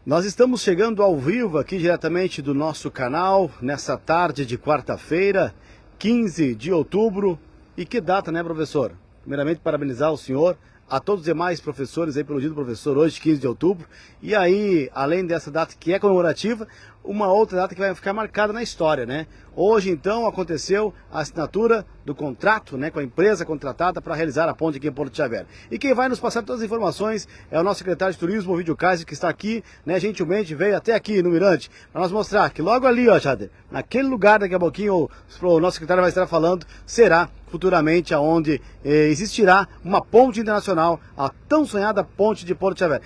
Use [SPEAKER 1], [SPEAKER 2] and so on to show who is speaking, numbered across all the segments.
[SPEAKER 1] Nós estamos chegando ao vivo aqui diretamente do nosso canal, nessa tarde de quarta-feira, 15 de outubro. E que data, né, professor? Primeiramente, parabenizar o senhor, a todos os demais professores aí pelo dia do professor, hoje, 15 de outubro. E aí, além dessa data que é comemorativa, uma outra data que vai ficar marcada na história, né? Hoje, então, aconteceu a assinatura do contrato, né, com a empresa contratada para realizar a ponte aqui em Porto Xavier. E quem vai nos passar todas as informações é o nosso secretário de Turismo, Ovidio Kaiser, que está aqui, né, gentilmente veio até aqui no Mirante, para nós mostrar que logo ali, ó, Jader, naquele lugar daqui a pouquinho o nosso secretário vai estar falando, será futuramente aonde existirá uma ponte internacional, a tão sonhada ponte de Porto Xavier.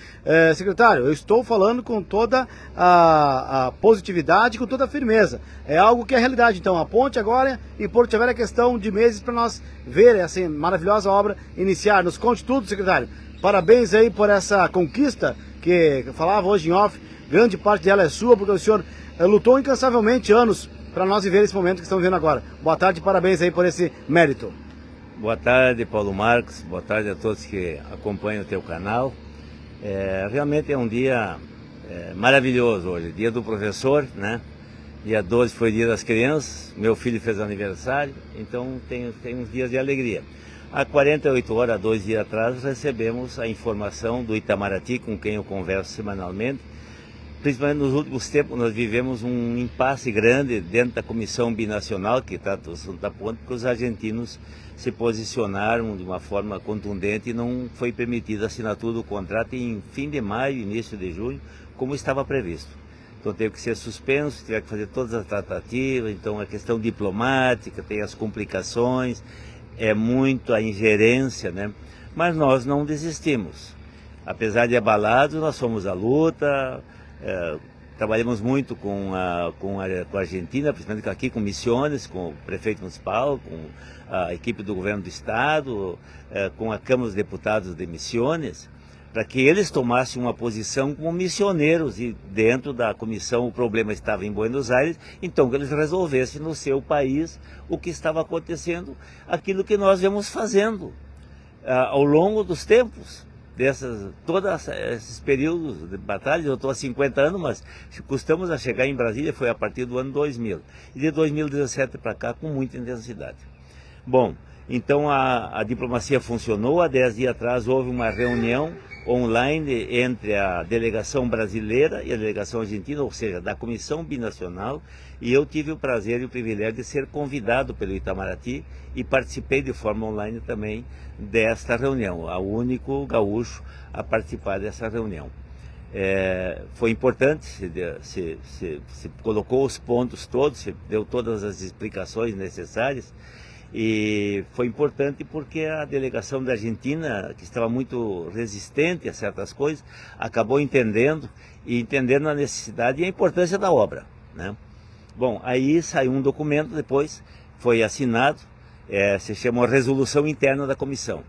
[SPEAKER 1] Secretário, eu estou falando com toda a positividade, com toda a firmeza. É algo que é realidade. Então, a ponte agora em Porto Xavier é questão de meses para nós ver essa maravilhosa obra iniciar. Nos conte tudo, secretário. Parabéns aí por essa conquista que eu falava hoje em off. Grande parte dela é sua, porque o senhor lutou incansavelmente anos para nós viver esse momento que estamos vivendo agora. Boa tarde e parabéns aí por esse mérito.
[SPEAKER 2] Boa tarde, Paulo Marcos. Boa tarde a todos que acompanham o teu canal. Realmente é um dia maravilhoso hoje, dia do professor, né? Dia 12 foi dia das crianças, meu filho fez aniversário, então tem uns dias de alegria. Há 48 horas, 2 dias atrás, recebemos a informação do Itamaraty, com quem eu converso semanalmente. Principalmente nos últimos tempos, nós vivemos um impasse grande dentro da comissão binacional que trata do assunto da ponte, porque os argentinos se posicionaram de uma forma contundente e não foi permitida a assinatura do contrato em fim de maio, início de junho, como estava previsto. Então teve que ser suspenso, tiver que fazer todas as tratativas, então a questão diplomática, tem as complicações, é muito a ingerência, né? Mas nós não desistimos. Apesar de abalados, nós fomos à luta. Trabalhamos muito com a Argentina, principalmente aqui com Misiones, com o prefeito municipal, com a equipe do governo do estado, com a Câmara dos Deputados de Misiones, para que eles tomassem uma posição como missioneiros, e dentro da comissão o problema estava em Buenos Aires, então que eles resolvessem no seu país o que estava acontecendo, aquilo que nós vemos fazendo ao longo dos tempos. Todos esses períodos de batalha. Eu estou há 50 anos, mas custamos a chegar em Brasília, foi a partir do ano 2000. E de 2017 para cá, com muita intensidade. Bom, então a diplomacia funcionou. Há 10 dias atrás houve uma reunião online entre a delegação brasileira e a delegação argentina, ou seja, da Comissão Binacional, e eu tive o prazer e o privilégio de ser convidado pelo Itamaraty e participei de forma online também desta reunião, o único gaúcho a participar dessa reunião. Foi importante, se colocou os pontos todos, se deu todas as explicações necessárias, e foi importante porque a delegação da Argentina, que estava muito resistente a certas coisas, acabou entendendo a necessidade e a importância da obra, né? Bom, aí saiu um documento, depois foi assinado, se chama Resolução Interna da Comissão.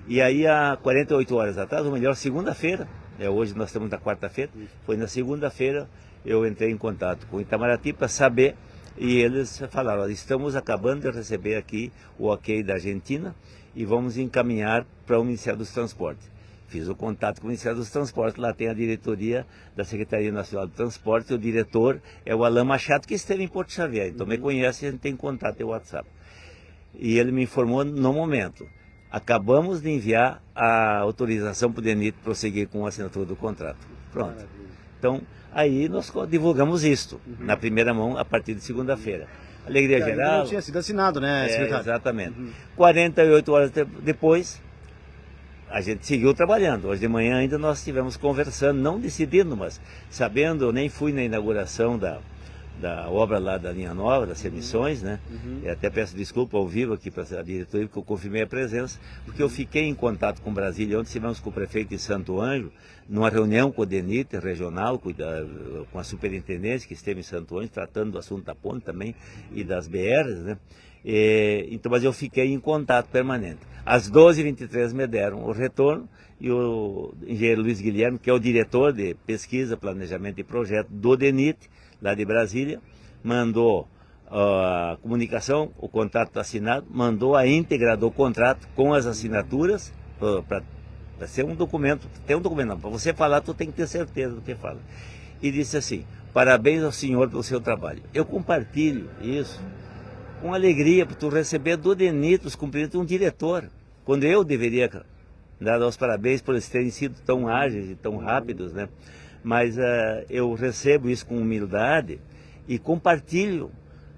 [SPEAKER 2] E aí há 48 horas atrás, ou melhor, segunda-feira, hoje nós estamos na quarta-feira, foi na segunda-feira eu entrei em contato com o Itamaraty para saber. E eles falaram: estamos acabando de receber aqui o ok da Argentina e vamos encaminhar para o Ministério dos Transportes. Fiz o contato com o Ministério dos Transportes, lá tem a diretoria da Secretaria Nacional de Transporte, o diretor é o Alain Machado, que esteve em Porto Xavier, então me conhece, a gente tem contato no WhatsApp. E ele me informou no momento: acabamos de enviar a autorização para o DENIT prosseguir com a assinatura do contrato. Pronto. Então, aí nós divulgamos isto, na primeira mão, a partir de segunda-feira. Alegria geral.
[SPEAKER 1] Não tinha sido assinado, né, secretário?
[SPEAKER 2] Exatamente. 48 horas depois, a gente seguiu trabalhando. Hoje de manhã ainda nós estivemos conversando, não decidindo, mas sabendo. Eu nem fui na inauguração da obra lá da linha nova, das emissões, né? E até peço desculpa ao vivo aqui para a diretoria, porque eu confirmei a presença, porque eu fiquei em contato com Brasília. Ontem estivemos com o prefeito de Santo Ângelo, numa reunião com o DENIT regional, com a superintendência que esteve em Santo Ângelo, tratando do assunto da ponte também e das BRs, né? Então, mas eu fiquei em contato permanente. Às 12h23 me deram o retorno, e o engenheiro Luiz Guilherme, que é o diretor de pesquisa, planejamento e projeto do DENIT, lá de Brasília, mandou a comunicação, o contrato assinado, mandou a íntegra do contrato com as assinaturas para Vai ser um documento, tem um documento, não. Para você falar, tu tem que ter certeza do que fala. E disse assim: parabéns ao senhor pelo seu trabalho. Eu compartilho isso com alegria, por tu receber do DENIT os cumprimentos de um diretor, quando eu deveria dar os parabéns por eles terem sido tão ágeis e tão rápidos, né? Mas eu recebo isso com humildade e compartilho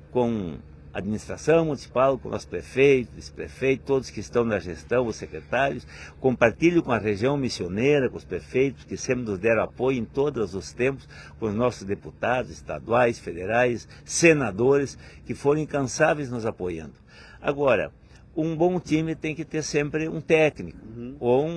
[SPEAKER 2] com a administração municipal, com os prefeitos, vice-prefeitos, todos que estão na gestão, os secretários, compartilho com a região missioneira, com os prefeitos que sempre nos deram apoio em todos os tempos, com os nossos deputados estaduais, federais, senadores, que foram incansáveis nos apoiando. Agora, um bom time tem que ter sempre um técnico, ou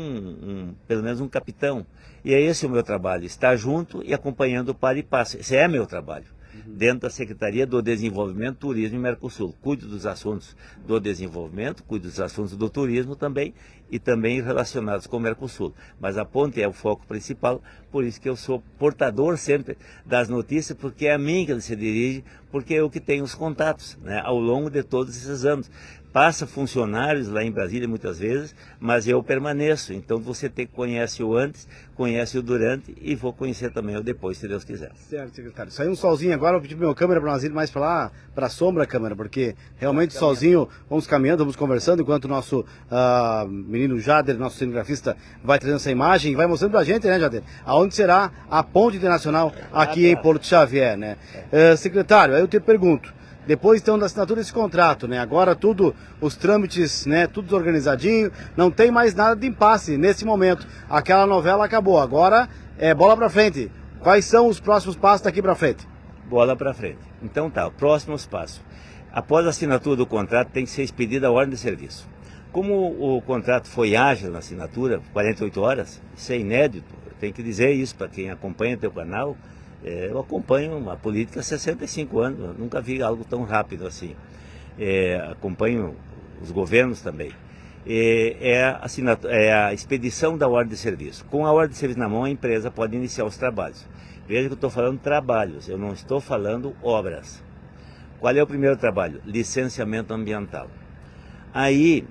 [SPEAKER 2] pelo menos um capitão. E é esse o meu trabalho, estar junto e acompanhando o par e passo. Esse é meu trabalho. Dentro da Secretaria do Desenvolvimento, Turismo e Mercosul. Cuido dos assuntos do desenvolvimento, cuido dos assuntos do turismo também, e também relacionados com o Mercosul. Mas a ponte é o foco principal, por isso que eu sou portador sempre das notícias, porque é a mim que ele se dirige, porque é eu que tenho os contatos, né, ao longo de todos esses anos. Passa funcionários lá em Brasília muitas vezes, mas eu permaneço. Então você conhece o antes, conhece o durante e vou conhecer também o depois, se Deus quiser.
[SPEAKER 1] Certo, secretário. Saiu um solzinho agora, eu pedi para minha câmera para nós ir mais para lá, para a sombra, câmera, porque realmente sozinho vamos caminhando, vamos conversando, enquanto o nosso menino Jader, nosso cinegrafista, vai trazendo essa imagem e vai mostrando para a gente, né, Jader, aonde será a ponte internacional aqui em Porto Xavier, né? Secretário, aí eu te pergunto, depois então da assinatura desse contrato, né? Agora tudo, os trâmites, né? Tudo organizadinho, não tem mais nada de impasse nesse momento. Aquela novela acabou, agora é bola pra frente. Quais são os próximos passos daqui pra frente?
[SPEAKER 2] Bola pra frente. Então tá, próximos passos. Após a assinatura do contrato tem que ser expedida a ordem de serviço. Como o contrato foi ágil na assinatura, 48 horas, isso é inédito, eu tenho que dizer isso para quem acompanha teu canal. Eu acompanho uma política há 65 anos, eu nunca vi algo tão rápido assim. Acompanho os governos também. É a expedição da ordem de serviço. Com a ordem de serviço na mão, a empresa pode iniciar os trabalhos. Veja que eu estou falando trabalhos, eu não estou falando obras. Qual é o primeiro trabalho? Licenciamento ambiental. Aí,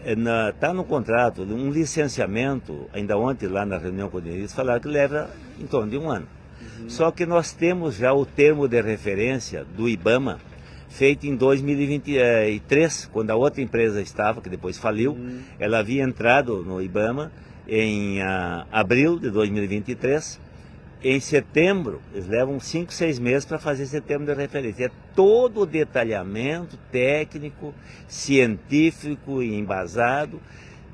[SPEAKER 2] está no contrato, um licenciamento, ainda ontem lá na reunião com o Denis, falaram que leva em torno de um ano. Só que nós temos já o termo de referência do IBAMA, feito em 2023, quando a outra empresa estava, que depois faliu, ela havia entrado no IBAMA em abril de 2023, em setembro, eles levam 5, 6 meses para fazer esse termo de referência. É todo o detalhamento técnico, científico e embasado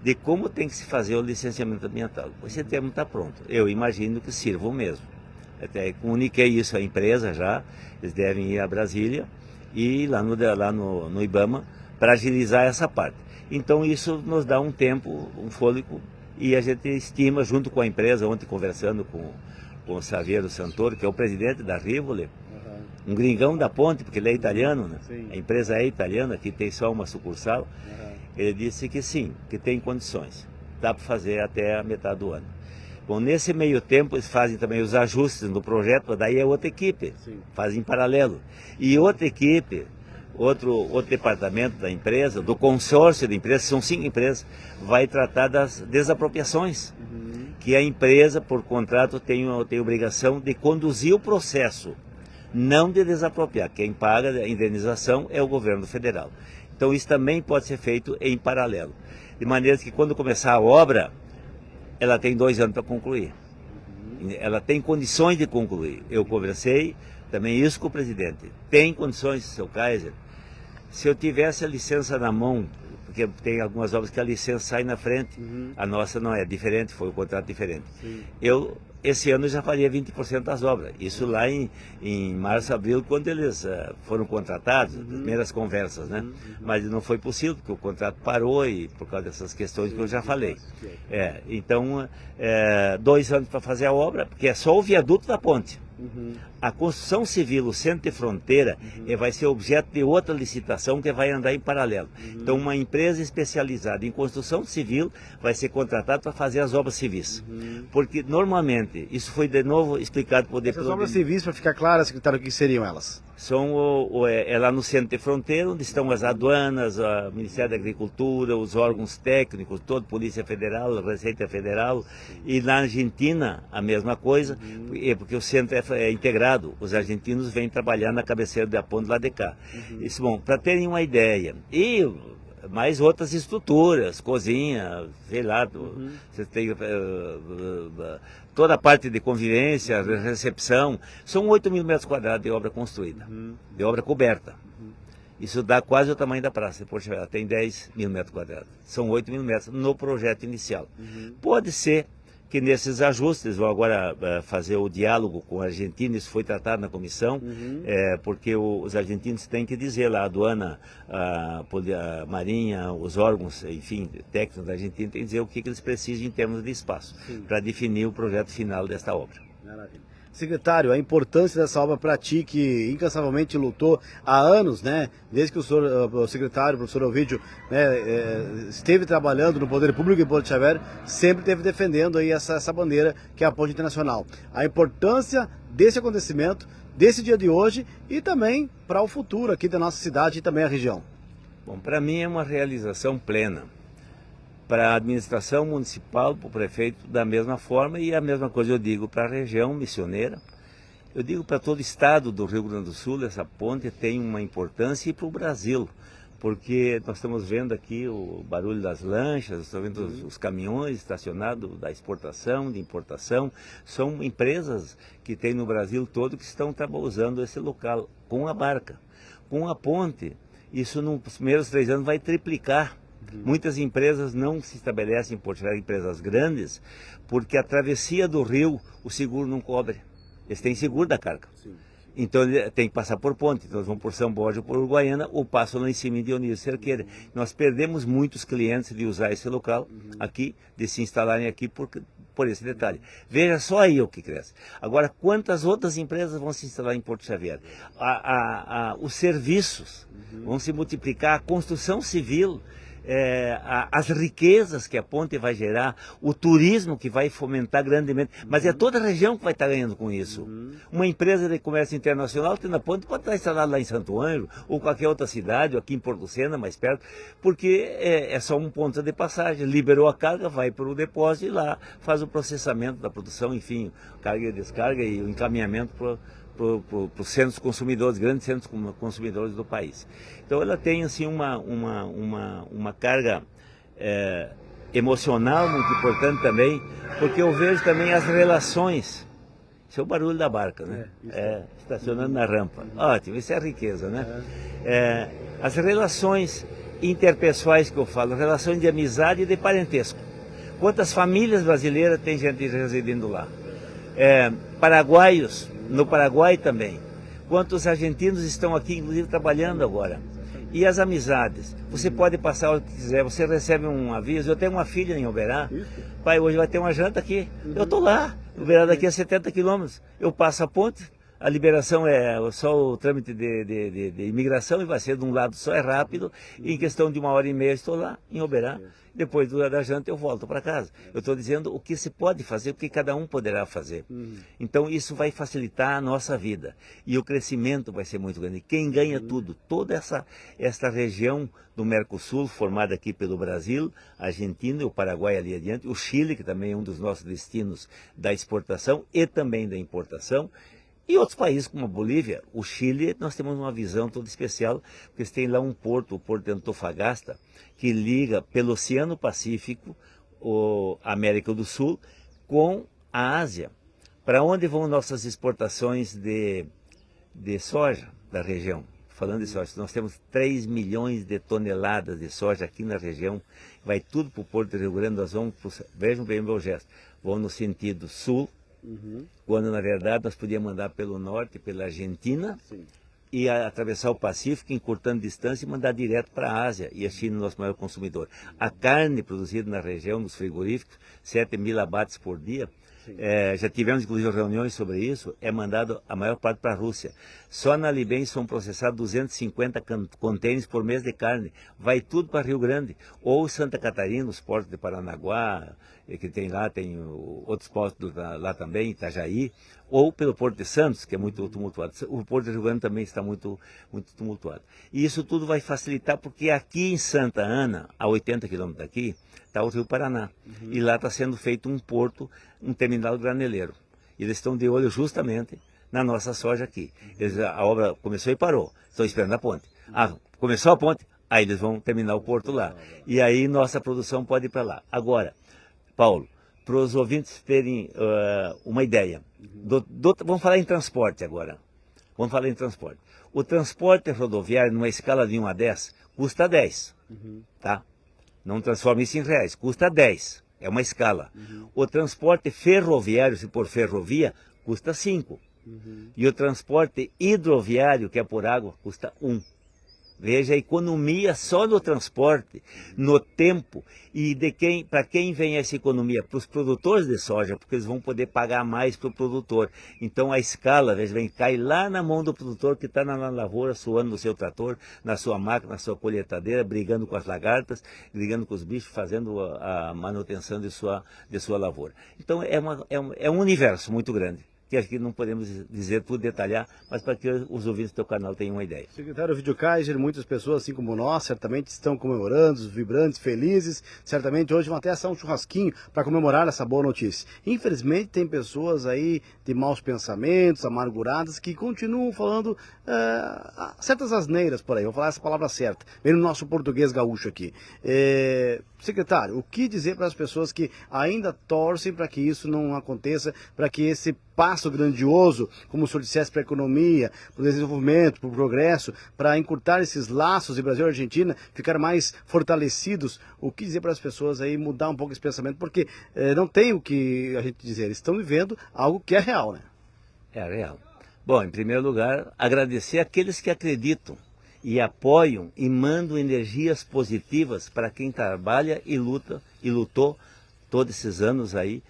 [SPEAKER 2] de como tem que se fazer o licenciamento ambiental. Esse termo está pronto, eu imagino que sirva o mesmo. Até comuniquei isso à empresa já, eles devem ir a Brasília e lá no IBAMA para agilizar essa parte. Então isso nos dá um tempo, um fôlego, e a gente estima junto com a empresa, ontem conversando com o Saverio Santoro, que é o presidente da Rivoli, um gringão da ponte, porque ele é italiano, né? A empresa é italiana, aqui tem só uma sucursal, ele disse que sim, que tem condições, dá para fazer até a metade do ano. Bom, nesse meio tempo eles fazem também os ajustes no projeto, daí é outra equipe, fazem em paralelo. E outra equipe, outro departamento da empresa, do consórcio da empresa, são 5 empresas, vai tratar das desapropriações, que a empresa, por contrato, tem obrigação de conduzir o processo, não de desapropriar. Quem paga a indenização é o governo federal. Então isso também pode ser feito em paralelo, de maneira que quando começar a obra, ela tem 2 anos para concluir. Ela tem condições de concluir. Eu conversei também isso com o presidente. Tem condições, seu Kaiser. Se eu tivesse a licença na mão, porque tem algumas obras que a licença sai na frente, a nossa não é diferente, foi um contrato diferente. Esse ano já faria 20% das obras. Isso lá em março, abril, quando eles foram contratados, as primeiras conversas, né? Mas não foi possível, porque o contrato parou e por causa dessas questões que eu já falei. Então, 2 anos para fazer a obra, porque é só o viaduto da ponte. A construção civil, o centro de fronteira, vai ser objeto de outra licitação que vai andar em paralelo. Então, uma empresa especializada em construção civil vai ser contratada para fazer as obras civis. Porque, normalmente, isso foi de novo explicado por...
[SPEAKER 1] Essas obras civis, para ficar claro, secretário, o que seriam elas?
[SPEAKER 2] é lá no centro de fronteira, onde estão as aduanas, o Ministério da Agricultura, os órgãos técnicos, toda a Polícia Federal, a Receita Federal, e na Argentina a mesma coisa, porque o centro é integrado, os argentinos vêm trabalhar na cabeceira da ponte lá de cá. Isso, bom, para terem uma ideia. E mais outras estruturas, cozinha, sei lá, você tem toda a parte de convivência, recepção, são 8 mil metros quadrados de obra construída, de obra coberta. Isso dá quase o tamanho da praça de Porto Xavier, tem 10 mil metros quadrados, são 8 mil metros no projeto inicial. Pode ser que nesses ajustes, vou agora fazer o diálogo com a Argentina, isso foi tratado na comissão, porque os argentinos têm que dizer lá, a aduana, a Marinha, os órgãos, enfim, técnicos da Argentina, têm que dizer o que eles precisam em termos de espaço, para definir o projeto final desta obra.
[SPEAKER 1] Maravilha. Secretário, a importância dessa obra para ti, que incansavelmente lutou há anos, né? Desde que o secretário, o professor Ovidio, né, esteve trabalhando no Poder Público em Porto Xavier, sempre esteve defendendo aí essa bandeira que é a ponte internacional. A importância desse acontecimento, desse dia de hoje e também para o futuro aqui da nossa cidade e também a região.
[SPEAKER 2] Bom, para mim é uma realização plena. Para a administração municipal, para o prefeito, da mesma forma, e a mesma coisa eu digo para a região missioneira. Eu digo para todo o estado do Rio Grande do Sul, essa ponte tem uma importância, e para o Brasil, porque nós estamos vendo aqui o barulho das lanchas, estamos vendo os caminhões estacionados da exportação, de importação, são empresas que tem no Brasil todo que estão usando esse local com a barca. Com a ponte, isso nos primeiros 3 anos vai triplicar. Muitas empresas não se estabelecem em Porto Xavier, empresas grandes, porque a travessia do rio, o seguro não cobre. Eles têm seguro da carga. Então ele tem que passar por ponte. Então eles vão por São Borja ou por Uruguaiana, ou passam lá em cima em Dionísio Cerqueira. Nós perdemos muitos clientes de usar esse local aqui, de se instalarem aqui por esse detalhe. Veja só aí o que cresce. Agora, quantas outras empresas vão se instalar em Porto Xavier? Os serviços vão se multiplicar, a construção civil, as riquezas que a ponte vai gerar, o turismo que vai fomentar grandemente, mas é toda a região que vai estar ganhando com isso. Uma empresa de comércio internacional tendo a ponte pode estar instalada lá em Santo Ângelo, ou qualquer outra cidade, ou aqui em Porto Sena, mais perto, porque é só um ponto de passagem, liberou a carga, vai para o depósito e lá faz o processamento da produção, enfim, carga e descarga e o encaminhamento para os centros consumidores, grandes centros consumidores do país. Então ela tem assim uma carga emocional muito importante também, porque eu vejo também as relações. Isso é o barulho da barca, né? Estacionando na rampa. Ótimo, isso é a riqueza, né? As relações interpessoais que eu falo, relações de amizade e de parentesco. Quantas famílias brasileiras tem gente residindo lá? Paraguaios, no Paraguai também. Quantos argentinos estão aqui, inclusive, trabalhando agora. E as amizades. Você pode passar o que quiser, você recebe um aviso. Eu tenho uma filha em Uberá. Pai, hoje vai ter uma janta aqui. Eu estou lá. Uberá daqui a 70 quilômetros. Eu passo a ponte. A liberação é só o trâmite de imigração e vai ser de um lado só, é rápido. E em questão de 1h30 estou lá, em Uberá. Depois da janta eu volto para casa. Eu estou dizendo o que se pode fazer, o que cada um poderá fazer. Então isso vai facilitar a nossa vida. E o crescimento vai ser muito grande. Quem ganha tudo, toda essa região do Mercosul, formada aqui pelo Brasil, a Argentina e o Paraguai ali adiante, o Chile, que também é um dos nossos destinos da exportação e também da importação. E outros países como a Bolívia, o Chile, nós temos uma visão toda especial, porque eles têm lá um porto, o Porto de Antofagasta, que liga pelo Oceano Pacífico, a América do Sul, com a Ásia. Para onde vão nossas exportações de soja da região? Falando de soja, nós temos 3 milhões de toneladas de soja aqui na região, vai tudo para o Porto do Rio Grande, nós vamos, vejam bem o meu gesto, vão no sentido sul, quando na verdade nós podíamos mandar pelo norte, pela Argentina, e atravessar o Pacífico, encurtando distância e mandar direto para a Ásia, e a China é o nosso maior consumidor. A carne produzida na região, nos frigoríficos, 7 mil abates por dia, já tivemos inclusive reuniões sobre isso, é mandado a maior parte para a Rússia. Só na Libem são processados 250 contêineres por mês de carne, vai tudo para Rio Grande, ou Santa Catarina, os portos de Paranaguá, que tem lá, tem outros postos lá também, Itajaí, ou pelo Porto de Santos, que é muito tumultuado. O Porto de Rio Grande também está muito tumultuado. E isso tudo vai facilitar, porque aqui em Santa Ana, a 80 quilômetros daqui, está o Rio Paraná. E lá está sendo feito um porto, um terminal graneleiro. E eles estão de olho justamente na nossa soja aqui. A obra começou e parou, estão esperando a ponte. Começou a ponte, aí eles vão terminar o porto lá. E aí nossa produção pode ir para lá. Agora, Paulo, para os ouvintes terem uma ideia, vamos falar em transporte agora. Vamos falar em transporte. O transporte rodoviário, numa escala de 1 a 10, custa 10. Tá? Não transforma isso em reais, custa 10. É uma escala. O transporte ferroviário, se por ferrovia, custa 5. E o transporte hidroviário, que é por água, custa 1. Veja a economia só no transporte, no tempo, e para quem vem essa economia? Para os produtores de soja, porque eles vão poder pagar mais para o produtor. Então a escala, veja bem, cai lá na mão do produtor que está na lavoura, suando no seu trator, na sua máquina, na sua colheitadeira, brigando com as lagartas, brigando com os bichos, fazendo a manutenção de sua lavoura. Então é um universo muito grande, que aqui não podemos dizer tudo, detalhar, mas para que os ouvintes do teu canal tenham uma ideia.
[SPEAKER 1] Secretário Ovidio Kaiser, muitas pessoas, assim como nós, certamente estão comemorando, vibrantes, felizes. Certamente hoje vão até assar um churrasquinho para comemorar essa boa notícia. Infelizmente, tem pessoas aí de maus pensamentos, amarguradas, que continuam falando certas asneiras por aí. Vou falar essa palavra certa, bem no nosso português gaúcho aqui. Secretário, o que dizer para as pessoas que ainda torcem para que isso não aconteça, para que esse passo grandioso, como o senhor dissesse, para a economia, para o desenvolvimento, para o progresso, para encurtar esses laços de Brasil e Argentina, ficar mais fortalecidos, o que dizer para as pessoas aí mudar um pouco esse pensamento, porque não tem o que a gente dizer, eles estão vivendo algo que é real, né?
[SPEAKER 2] É real. Bom, em primeiro lugar, agradecer àqueles que acreditam e apoiam e mandam energias positivas para quem trabalha e luta e lutou todos esses anos aí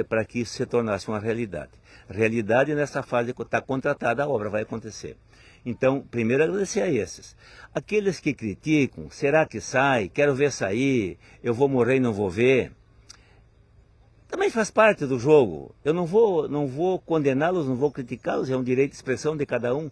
[SPEAKER 2] para que isso se tornasse uma realidade. Realidade nessa fase que está contratada, a obra vai acontecer. Então, primeiro agradecer a esses. Aqueles que criticam, será que sai? Quero ver sair, eu vou morrer e não vou ver. Também faz parte do jogo. Eu não vou condená-los, não vou criticá-los, é um direito de expressão de cada um.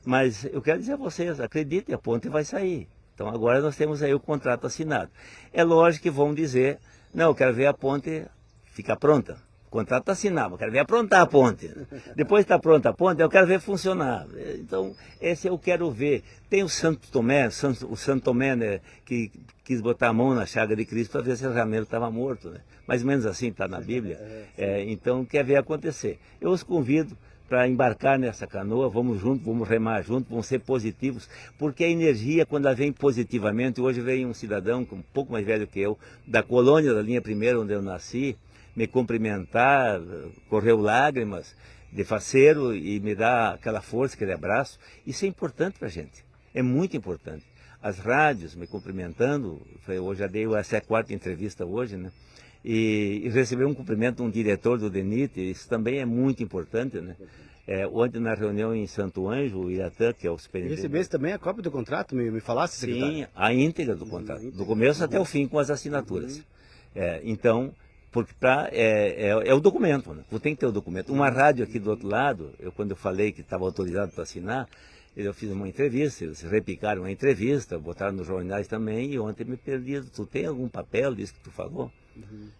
[SPEAKER 2] Mas eu quero dizer a vocês, acreditem, a ponte vai sair. Então agora nós temos aí o contrato assinado. É lógico que vão dizer, não, eu quero ver a ponte ficar pronta. O contrato está assinado, eu quero ver aprontar a ponte. Depois está pronta a ponte, eu quero ver funcionar. Então, esse eu quero ver. Tem o Santo Tomé, o Santo Tomé, né, que quis botar a mão na chaga de Cristo para ver se o ramelo estava morto. Né? Mais ou menos assim está na Bíblia. Então, quer ver acontecer. Eu os convido para embarcar nessa canoa, vamos juntos, vamos remar juntos, vamos ser positivos, porque a energia, quando ela vem positivamente, hoje veio um cidadão, um pouco mais velho que eu, da colônia da linha primeira, onde eu nasci, me cumprimentar, correu lágrimas de faceiro e me dar aquela força, aquele abraço. Isso é importante para a gente, é muito importante. As rádios me cumprimentando, eu já dei essa quarta entrevista hoje, né? E receber um cumprimento de um diretor do DENIT, isso também é muito importante, né? Ontem na reunião em Santo Anjo, o Iratã, que é o superintendente...
[SPEAKER 1] E recebesse também a cópia do contrato, me falasse, secretário?
[SPEAKER 2] Sim, a íntegra do contrato, do começo até o fim, com as assinaturas. Então, porque é o documento, né? Tem que ter o documento. Uma rádio aqui do outro lado, quando eu falei que estava autorizado para assinar, eu fiz uma entrevista, eles repicaram a entrevista, botaram nos jornais também, e ontem me perdi, tu tem algum papel disso que tu falou?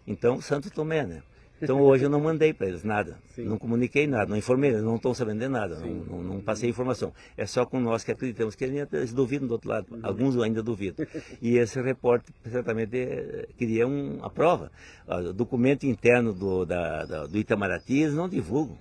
[SPEAKER 2] Então, Santo Tomé, né? Então hoje eu não mandei para eles nada, não comuniquei nada, não informei, eles não estão sabendo de nada, não passei informação. É só com nós que acreditamos, que eles duvidam do outro lado, alguns ainda duvidam. E esse repórter certamente queria a prova. O documento interno do Itamaraty eles não divulgam,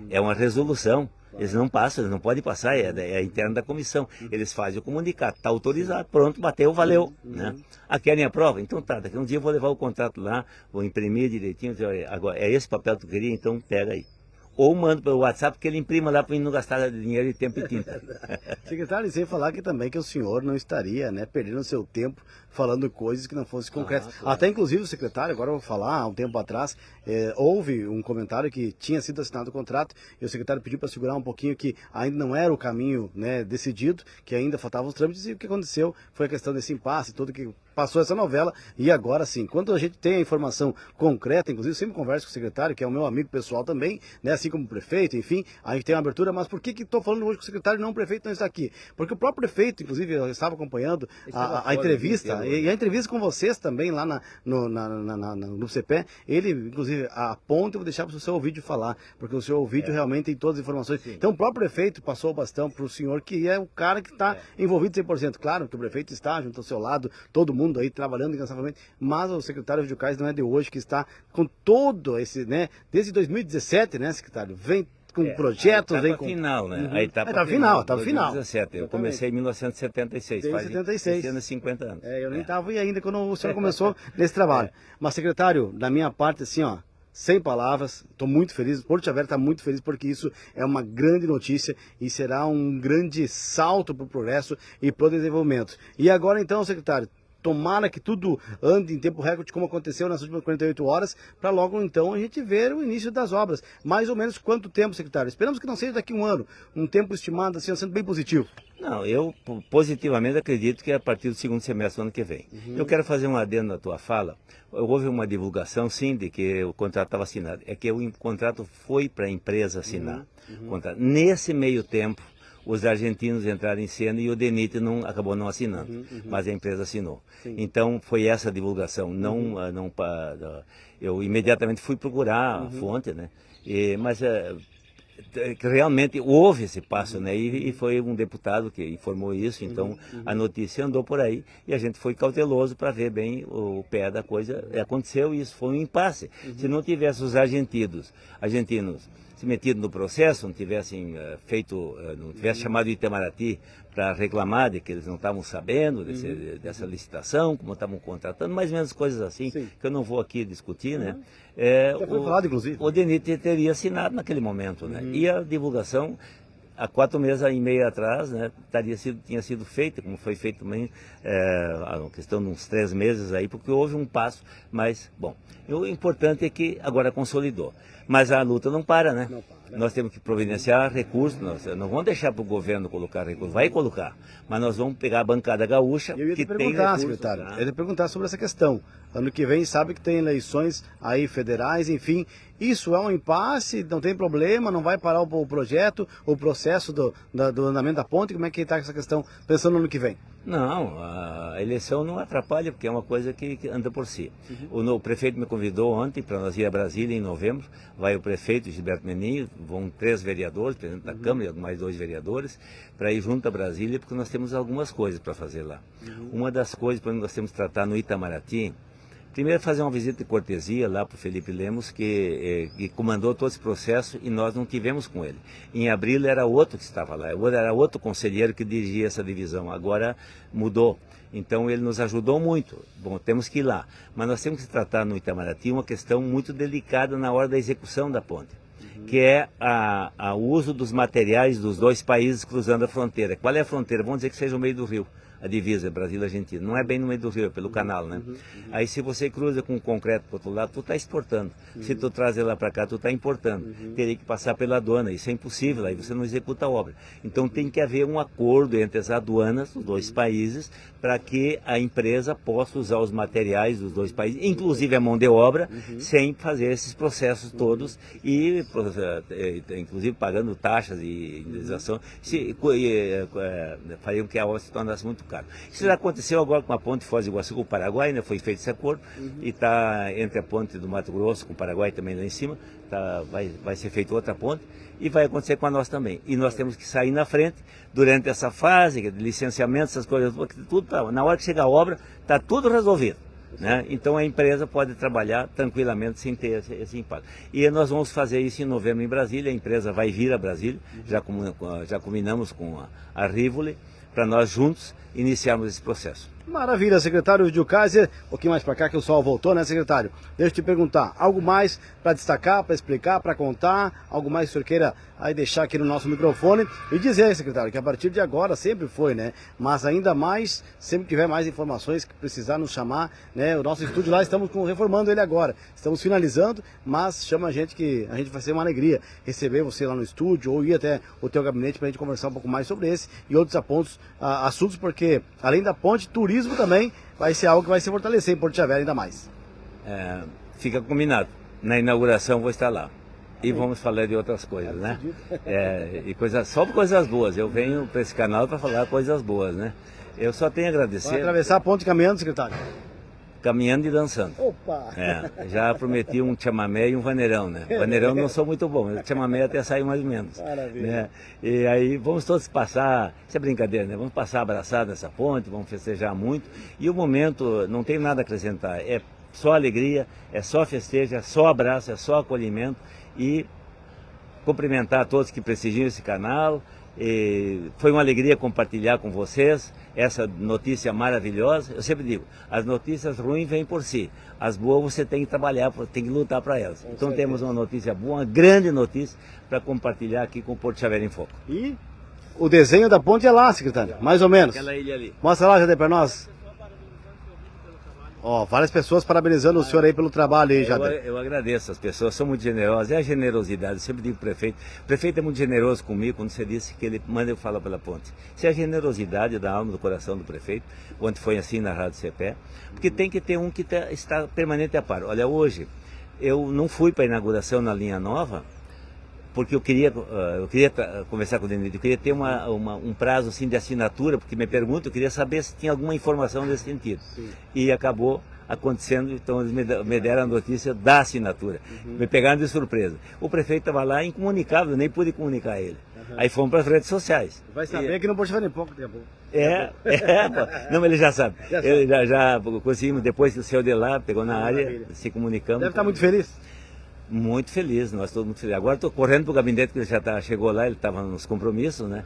[SPEAKER 2] é uma resolução. Eles não passam, eles não podem passar, é interno da comissão. Eles fazem o comunicado, está autorizado, pronto, bateu, valeu. Né? Querem a prova? Então tá, daqui um dia eu vou levar o contrato lá, vou imprimir direitinho, agora é esse papel que tu queria, então pega aí. Ou mando pelo WhatsApp, que ele imprima lá para não gastar dinheiro e tempo e tinta.
[SPEAKER 1] Secretário, sem falar que também que o senhor não estaria, né, perdendo seu tempo falando coisas que não fossem concretas. Claro. Até inclusive o secretário, agora eu vou falar, há um tempo atrás, houve um comentário que tinha sido assinado o contrato e o secretário pediu para segurar um pouquinho que ainda não era o caminho, né, decidido, que ainda faltavam os trâmites, e o que aconteceu foi a questão desse impasse todo que passou essa novela e agora sim, quando a gente tem a informação concreta, inclusive eu sempre converso com o secretário, que é o meu amigo pessoal também, né, assim como o prefeito, enfim, a gente tem uma abertura, mas por que estou falando hoje com o secretário e não o prefeito não está aqui? Porque o próprio prefeito, inclusive, eu estava acompanhando a entrevista, e a entrevista com vocês também lá no CPE, ele, inclusive, a ponte eu vou deixar para o seu Ovidio falar, porque o seu Ovidio realmente tem todas as informações. Sim. Então o próprio prefeito passou o bastão para o senhor, que é o cara que está envolvido 100%. Claro que o prefeito está junto ao seu lado, todo mundo aí trabalhando incansavelmente, mas o secretário Ovidio Kais não é de hoje, que está com todo esse, né, desde 2017, né, secretário, vem com projetos, vem com...
[SPEAKER 2] final, né?
[SPEAKER 1] Uhum.
[SPEAKER 2] A etapa final,
[SPEAKER 1] 2017.
[SPEAKER 2] Eu comecei em 1976,
[SPEAKER 1] Desde 76.
[SPEAKER 2] Faz 50 anos.
[SPEAKER 1] Eu nem estava aí ainda quando o senhor começou nesse trabalho. Mas, secretário, da minha parte, assim, ó, sem palavras, estou muito feliz, Porto Alegre está muito feliz porque isso é uma grande notícia e será um grande salto para o progresso e para o desenvolvimento. E agora então, secretário, tomara que tudo ande em tempo recorde como aconteceu nas últimas 48 horas, para logo então a gente ver o início das obras. Mais ou menos quanto tempo, secretário? Esperamos que não seja daqui a um ano, um tempo estimado assim, sendo bem positivo.
[SPEAKER 2] Não, eu positivamente acredito que é a partir do segundo semestre do ano que vem. Eu quero fazer um adendo na tua fala. Houve uma divulgação, sim, de que o contrato estava assinado. É que o contrato foi para a empresa assinar. Nesse meio tempo, os argentinos entraram em cena e o DENIT acabou não assinando, mas a empresa assinou. Sim. Então foi essa a divulgação. Eu imediatamente fui procurar a fonte, né? Mas realmente houve esse passo, né? E foi um deputado que informou isso, então a notícia andou por aí e a gente foi cauteloso para ver bem o pé da coisa. Aconteceu isso, foi um impasse. Se não tivesse os argentinos se metido no processo, não tivessem não tivesse chamado o Itamaraty para reclamar de que eles não estavam sabendo dessa licitação, como estavam contratando, mais ou menos coisas assim, sim, que eu não vou aqui discutir, né?
[SPEAKER 1] Foi falado, inclusive.
[SPEAKER 2] O DENIT teria assinado naquele momento, né? E a divulgação, há 4 meses e meio atrás, né, tinha sido feita, como foi feito também, a questão de uns 3 meses aí, porque houve um passo, mas, bom, o importante é que agora consolidou. Mas a luta não para, né? Não para. Nós temos que providenciar recursos, nós não vamos deixar para o governo colocar recursos, vai colocar, mas nós vamos pegar a bancada gaúcha,
[SPEAKER 1] que tem recursos. Secretário, eu ia perguntar sobre essa questão. Ano que vem sabe que tem eleições aí federais, enfim, isso é um impasse, não tem problema, não vai parar o projeto, o processo do andamento da ponte, como é que está essa questão, pensando no ano que vem?
[SPEAKER 2] Não, a eleição não atrapalha, porque é uma coisa que anda por si. O prefeito me convidou ontem para nós ir a Brasília em novembro, vai o prefeito Gilberto Meninho, vão 3 vereadores, presidente da Câmara e mais 2 vereadores, para ir junto a Brasília, porque nós temos algumas coisas para fazer lá. Uma das coisas, por exemplo, nós temos que tratar no Itamaraty. Primeiro, fazer uma visita de cortesia lá para o Felipe Lemos, que comandou todo esse processo e nós não tivemos com ele. Em abril era outro que estava lá, era outro conselheiro que dirigia essa divisão, agora mudou. Então ele nos ajudou muito. Bom, temos que ir lá. Mas nós temos que tratar no Itamaraty uma questão muito delicada na hora da execução da ponte, que é o uso dos materiais dos 2 países cruzando a fronteira. Qual é a fronteira? Vamos dizer que seja o meio do rio. A divisa Brasil-Argentina, não é bem no meio do rio, é pelo canal, né? Aí se você cruza com concreto para o outro lado, tu está exportando. Se tu traz ele lá para cá, tu está importando. Teria que passar pela aduana, isso é impossível, aí você não executa a obra. Então tem que haver um acordo entre as aduanas dos 2 países para que a empresa possa usar os materiais dos 2 países, inclusive a mão de obra, sem fazer esses processos todos e inclusive pagando taxas e indenização, fariam que a obra se tornasse muito caro. Isso já aconteceu agora com a ponte Foz do Iguaçu com o Paraguai, né? Foi feito esse acordo e está entre a ponte do Mato Grosso com o Paraguai também lá em cima, vai ser feita outra ponte e vai acontecer com a nossa também. E nós temos que sair na frente durante essa fase de licenciamento, essas coisas, porque tudo na hora que chega a obra, está tudo resolvido. Né? Então a empresa pode trabalhar tranquilamente sem ter esse impacto. E nós vamos fazer isso em novembro em Brasília, a empresa vai vir a Brasília, já combinamos com a Rivoli, para nós juntos iniciarmos esse processo.
[SPEAKER 1] Maravilha, secretário Ovidio Kaiser. Um pouquinho mais para cá que o sol voltou, né, secretário? Deixa eu te perguntar, algo mais para destacar, para explicar, para contar? Algo mais que o senhor queira aí deixar aqui no nosso microfone? E dizer, secretário, que a partir de agora sempre foi, né? Mas ainda mais, sempre que tiver mais informações que precisar nos chamar, né? O nosso estúdio lá, estamos reformando ele agora. Estamos finalizando, mas chama a gente que a gente vai ser uma alegria receber você lá no estúdio ou ir até o teu gabinete para a gente conversar um pouco mais sobre esse e outros assuntos, porque além da ponte, turismo também vai ser algo que vai se fortalecer em Porto Xavier ainda mais.
[SPEAKER 2] Fica combinado. Na inauguração vou estar lá. E vamos falar de outras coisas, né? Só coisas boas. Eu venho para esse canal para falar coisas boas, né? Eu só tenho a agradecer.
[SPEAKER 1] Vai atravessar a ponte caminhando, secretário?
[SPEAKER 2] Caminhando e dançando.
[SPEAKER 1] Opa!
[SPEAKER 2] Já prometi um chamamé e um vaneirão, né? Vaneirão não sou muito bom, mas o chamamé até sai mais ou menos.
[SPEAKER 1] Maravilha.
[SPEAKER 2] Né? E aí vamos todos passar, isso é brincadeira, né? Vamos passar abraçados nessa ponte, vamos festejar muito. E o momento, não tem nada a acrescentar, é só alegria, é só festejo, é só abraço, é só acolhimento. E cumprimentar a todos que prestigiam esse canal. Foi uma alegria compartilhar com vocês essa notícia maravilhosa. Eu sempre digo, as notícias ruins vêm por si, as boas você tem que trabalhar, tem que lutar para elas. Então temos uma notícia boa, uma grande notícia para compartilhar aqui com o Porto Xavier em Foco.
[SPEAKER 1] E o desenho da ponte é lá, secretário, mais ou menos.
[SPEAKER 2] Aquela ilha ali.
[SPEAKER 1] Mostra lá, Jader, para nós. Ó, várias pessoas parabenizando o senhor aí pelo trabalho aí, Jader.
[SPEAKER 2] Eu agradeço, as pessoas são muito generosas, é a generosidade, eu sempre digo pro prefeito. O prefeito é muito generoso comigo quando você disse que ele manda eu falar pela ponte. Isso é a generosidade da alma, do coração do prefeito, ontem foi assim na Rádio CPE, porque tem que ter um que está permanente a par. Olha, hoje eu não fui para a inauguração na linha nova, porque eu queria conversar com o Denildo, eu queria ter um prazo assim de assinatura, porque me perguntam, eu queria saber se tinha alguma informação nesse sentido. Sim. E acabou acontecendo, então eles me deram a notícia da assinatura, me pegaram de surpresa. O prefeito estava lá incomunicável, nem pude comunicar a ele. Aí fomos para as redes sociais.
[SPEAKER 1] Vai saber que não pode fazer nem pouco tempo.
[SPEAKER 2] Não, ele já sabe. Ele já conseguimos, depois que o senhor de lá pegou na área, se comunicamos.
[SPEAKER 1] Deve estar muito feliz.
[SPEAKER 2] Muito feliz, nós todos muito felizes. Agora estou correndo para o gabinete, que ele já chegou lá, ele estava nos compromissos, né?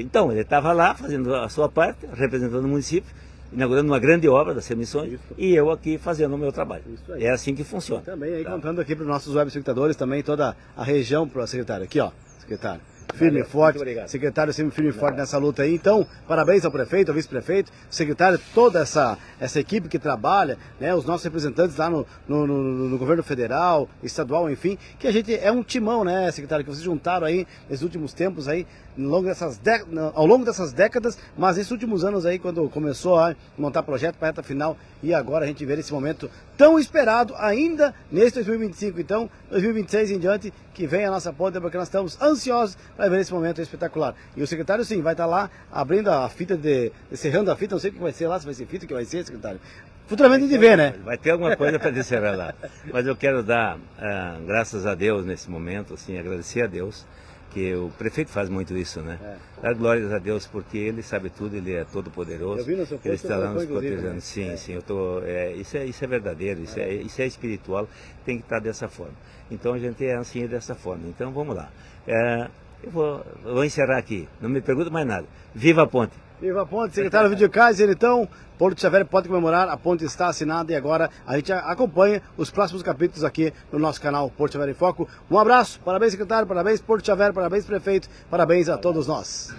[SPEAKER 2] Então, ele estava lá fazendo a sua parte, representando o município, inaugurando uma grande obra das Missões, e eu aqui fazendo o meu trabalho. É assim que funciona.
[SPEAKER 1] Também aí contando aqui para os nossos web espectadores, também toda a região, para o secretário. Aqui, ó, secretário. Firme e forte, secretário sempre firme e forte nessa luta aí. Então, parabéns ao prefeito, ao vice-prefeito, secretário, toda essa equipe que trabalha, né, os nossos representantes lá no governo federal, estadual, enfim, que a gente é um timão, né, secretário, que vocês juntaram aí nesses últimos tempos aí, ao longo dessas décadas, mas nesses últimos anos aí, quando começou a montar projeto para a reta final, e agora a gente vê esse momento tão esperado ainda nesse 2025, então 2026 em diante, que vem a nossa ponta, porque nós estamos ansiosos para ver esse momento espetacular. E o secretário sim, vai estar lá abrindo a fita, cerrando a fita, não sei o que vai ser lá, se vai ser fita, o que vai ser, secretário. Futuramente a gente vê, né?
[SPEAKER 2] Vai ter alguma coisa para descerrar lá. Mas eu quero dar graças a Deus nesse momento, assim, agradecer a Deus, que o prefeito faz muito isso, né? Dar glórias a Deus, porque ele sabe tudo, ele é todo poderoso. Ele está lá nos protegendo. Né? Sim, sim, isso é verdadeiro, isso é espiritual, tem que estar dessa forma. Então a gente é assim dessa forma. Então vamos lá. Eu vou encerrar aqui, não me pergunta mais nada. Viva a ponte!
[SPEAKER 1] Viva a ponte, secretário Vídeo Kaiser, então, Porto Xavier pode comemorar, a ponte está assinada e agora a gente acompanha os próximos capítulos aqui no nosso canal Porto Xavier em Foco. Um abraço, parabéns secretário, parabéns Porto Xavier, parabéns prefeito, parabéns a todos nós.